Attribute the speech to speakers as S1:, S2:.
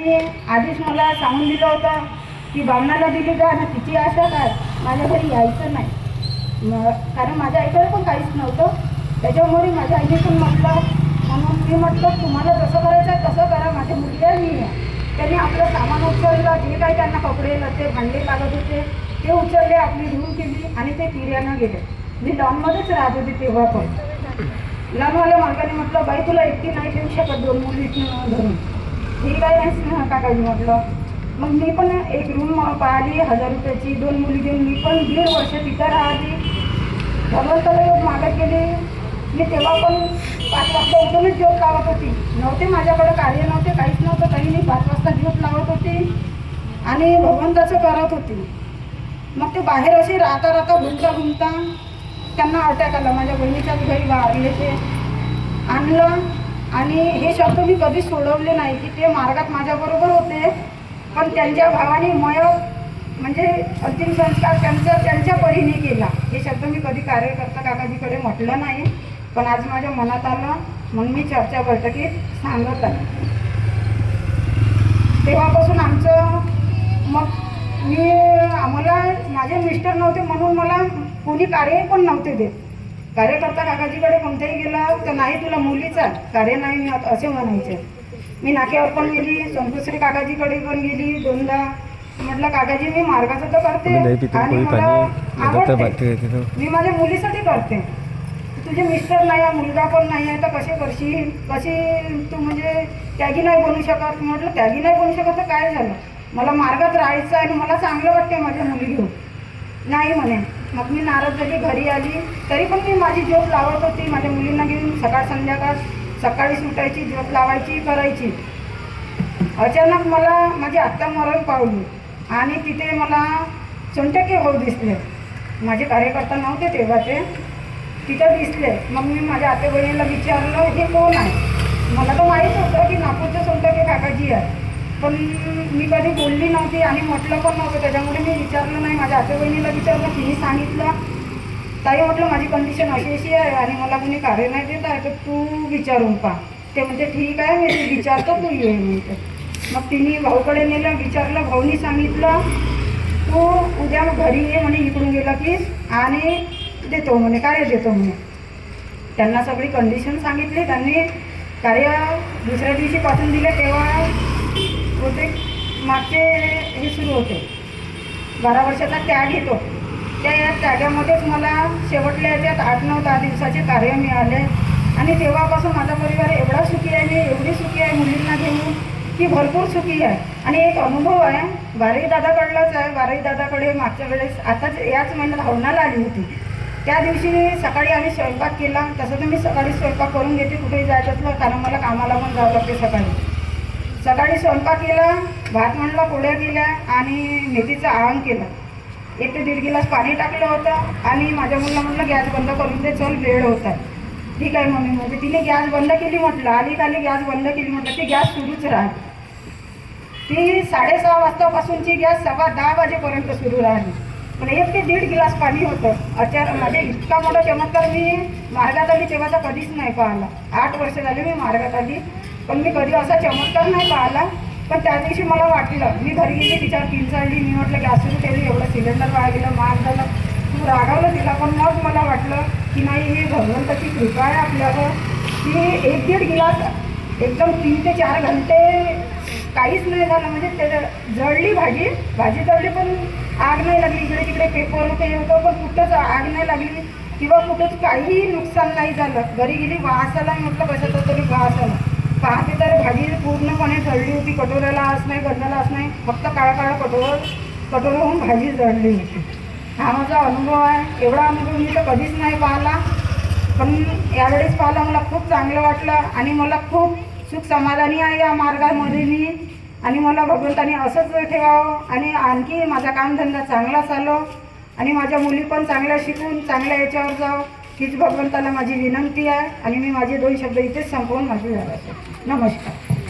S1: त्यांनी आधीच मला सांगून दिलं होतं की बामणाला दिली जा आणि तिची आशा काय माझ्या घरी यायचं नाही, कारण माझ्या आईकडे पण काहीच नव्हतं. त्याच्यामुळे माझ्या आईने पण म्हटलं, म्हणून मी म्हटलं तुम्हाला जसं करायचं आहे तसं करा, माझ्या मुलीला मी आहे. त्यांनी आपलं सामान उचललं, जे काही त्यांना कपडे लते भांडे लागत होते ते उचलले, आपली धूळ केली आणि ते किर्यानं गेले. मी लॉनमध्येच राहत होती तेव्हा पण. लॉनवाल्या मालकाने म्हटलं, बाई तुला एकटी नाही ठेवू शकत 2 मुली धरून. ठीक आहे काकाजी म्हटलं. मग मी पण एक रूम पाहिली 1000 रुपयाची, 2 मुली घेऊन मी पण 1.5 वर्ष तिथं राहिली. भगवंताला योग मागत गेली. मी तेव्हा पण 5 वाजता उठूनच ज्योत लावत होती. नव्हते माझ्याकडे कार्य नव्हते, काहीच नव्हतं, तरी मी 5 वाजता ज्योत लावत होती आणि भगवंताचं करत होती. मग ते बाहेर असे राहता घुमता त्यांना अटॅक आला. माझ्या बहिणीच्या घरी वारले ते आणलं आणि हे शब्द मी कधीच सोडवले नाही की ते मार्गात माझ्याबरोबर होते, पण त्यांच्या भावाने म्हणजे अंतिम संस्कार त्यांच्या परीने केला. हे शब्द मी कधी कार्यकर्ता काकाजीकडे म्हटलं नाही, पण आज माझ्या मनात आलं म्हणून मी चर्चा बैठकीत सांगत आहे. तेव्हापासून आम्हाला माझे मिस्टर नव्हते म्हणून मला कोणी कार्य पण नव्हते देत. कार्यकर्ता काकाजीकडे कोणत्याही गेला तर नाही तुला मुलीचा कार्य नाही मिळत असे म्हणायचे. मी नाक्यावर पण गेली, संतोश्री काकाजीकडे पण गेली 2दा. म्हटलं काकाजी मी मार्गाचं तर करते आणि मला आवडते, मी माझ्या मुलीसाठी करते. तुझे मिस्टर नाही आहे, मुलगा पण नाही आहे, तर कसे करशील, कशी तू म्हणजे त्यागी नाही बनू शकत. म्हटलं त्यागी नाही बनू शकत तर काय झालं, मला मार्गात राहायचं आहे आणि मला चांगलं वाटते माझ्या मुली घेऊन. नाही म्हणे. मग मी नाराज झाली, घरी आली. तरी पण मी माझी ज्योत लावत होती माझ्या मुलींना घेऊन. सकाळ संध्याकाळ, सकाळी सुटायची, ज्योत लावायची, करायची. अचानक मला माझी आत्या मरण पावली आणि तिथे मला सोनटक्के भाऊ दिसले. माझे कार्यकर्ता नव्हते तेव्हा, ते तिथं दिसले. मग मी माझ्या आत्या बहिणीला विचारलं हे कोण आहे. मला तर माहीत होतं की नागपूरचे सोनटक्के काकाजी आहे, पण मी कधी बोलली नव्हती आणि म्हटलं पण नव्हतं, त्याच्यामुळे मी विचारलं नाही. माझ्या आत्या बहिणीला विचारलं, तिने सांगितलं ताई म्हटलं माझी कंडिशन अशी आहे आणि मला कोणी कार्य नाही देत आहे, तर तू विचारून पहा. ते म्हणते ठीक आहे मी विचारतो, तू ये म्हणते. मग तिने भाऊकडे नेलं, विचारलं. भाऊनी सांगितलं तू उद्या घरी ये म्हणे इकडून गेला की आणि देतो म्हणे, कार्य देतो म्हणे. त्यांना सगळी कंडिशन सांगितली. त्यांनी कार्य दुसऱ्या दिवशीपासून दिले. तेव्हा होते मागचे हे सुरू होते 12 वर्षाचा त्याग येतो. त्या त्यागामध्येच मला शेवटल्या याच्यात 8-9-10 दिवसाचे कार्य मिळाले आणि तेव्हापासून माझा परिवार एवढा सुखी आहे, मी एवढी सुखी आहे मुलींना घेऊन की भरपूर सुखी आहे. आणि एक अनुभव आहे बारई दादाकडलाच आहे. बारई दादाकडे मागच्या वेळेस आताच याच महिन्यात हवनाला आली होती. त्या दिवशी सकाळी आम्ही स्वयंपाक केला. तसं तर मी सकाळी स्वयंपाक करून घेते कुठेही जायचं असलं, कारण मला कामाला पण जावं लागते. सकाळी स्वयंपाक केला, भात म्हणला, पोळ्या केल्या आणि मेथीचं आळण केलं. 1 ते 1.5 गिलास पाणी टाकलं होतं आणि माझ्या मुलीला म्हटलं गॅस बंद करून दे, चल वेळ होता. ठीक आहे मम्मी म्हणजे तिने गॅस बंद केली. म्हटलं आली गॅस बंद केली. म्हटलं ती गॅस सुरूच राहिली. ती 6:30 वाजतापासूनची गॅस 10:15 वाजेपर्यंत सुरू राहिली. पण 1 ते 1.5 गिलास पाणी होतं. माझे इतका मोठा चमत्कार मी मार्गात आली तेव्हाचा कधीच नाही पाहिला. 8 वर्ष झाले मी मार्गात आली, पण मी कधी असा चमत्कार नाही पाहिला. पण त्या दिवशी मला वाटलं, मी घरी गेली तिच्यावर पिंचाळली. मी म्हटलं गॅस सुरू केली, एवढं सिलेंडर वाया गेलं, महाग झालं. तू रागावलं तिला, पण मग मला वाटलं की नाही ही भगवंताची कृपा आहे आपल्यावर. की 1-1.5 गिलास एकदम 3 ते 4 घंटे काहीच नाही झालं. म्हणजे ते जळली भाजी जळली पण आग नाही लागली. इकडे तिकडे पेपर होते होतं पण कुठंच आग नाही लागली किंवा कुठंच काहीही नुकसान नाही झालं. घरी गेली वास आला. म्हटलं कशाचा तरी वास आला. पाहते तर भाजी पूर्णपणे जळली होती. कटोऱ्याला आस नाही, गंजाला आस नाही, फक्त काळा कटोरा होऊन भाजी जळली होती. हा माझा अनुभव आहे. एवढा अनुभव मी तर कधीच नाही पाहिला, पण यावेळेस पाहिला मला खूप चांगलं वाटलं आणि मला खूप सुख समाधानी आहे या मार्गामध्ये मी. आणि मला भगवंताने असंच ठेवावं आणि आणखी माझा कामधंदा चांगला चालो आणि माझ्या मुली पण चांगल्या शिकून चांगल्या याच्यावर जावं हीच भगवंताला माझी विनंती आहे. आणि मी माझे 2 शब्द इथेच संपवून माझी नमस्कार.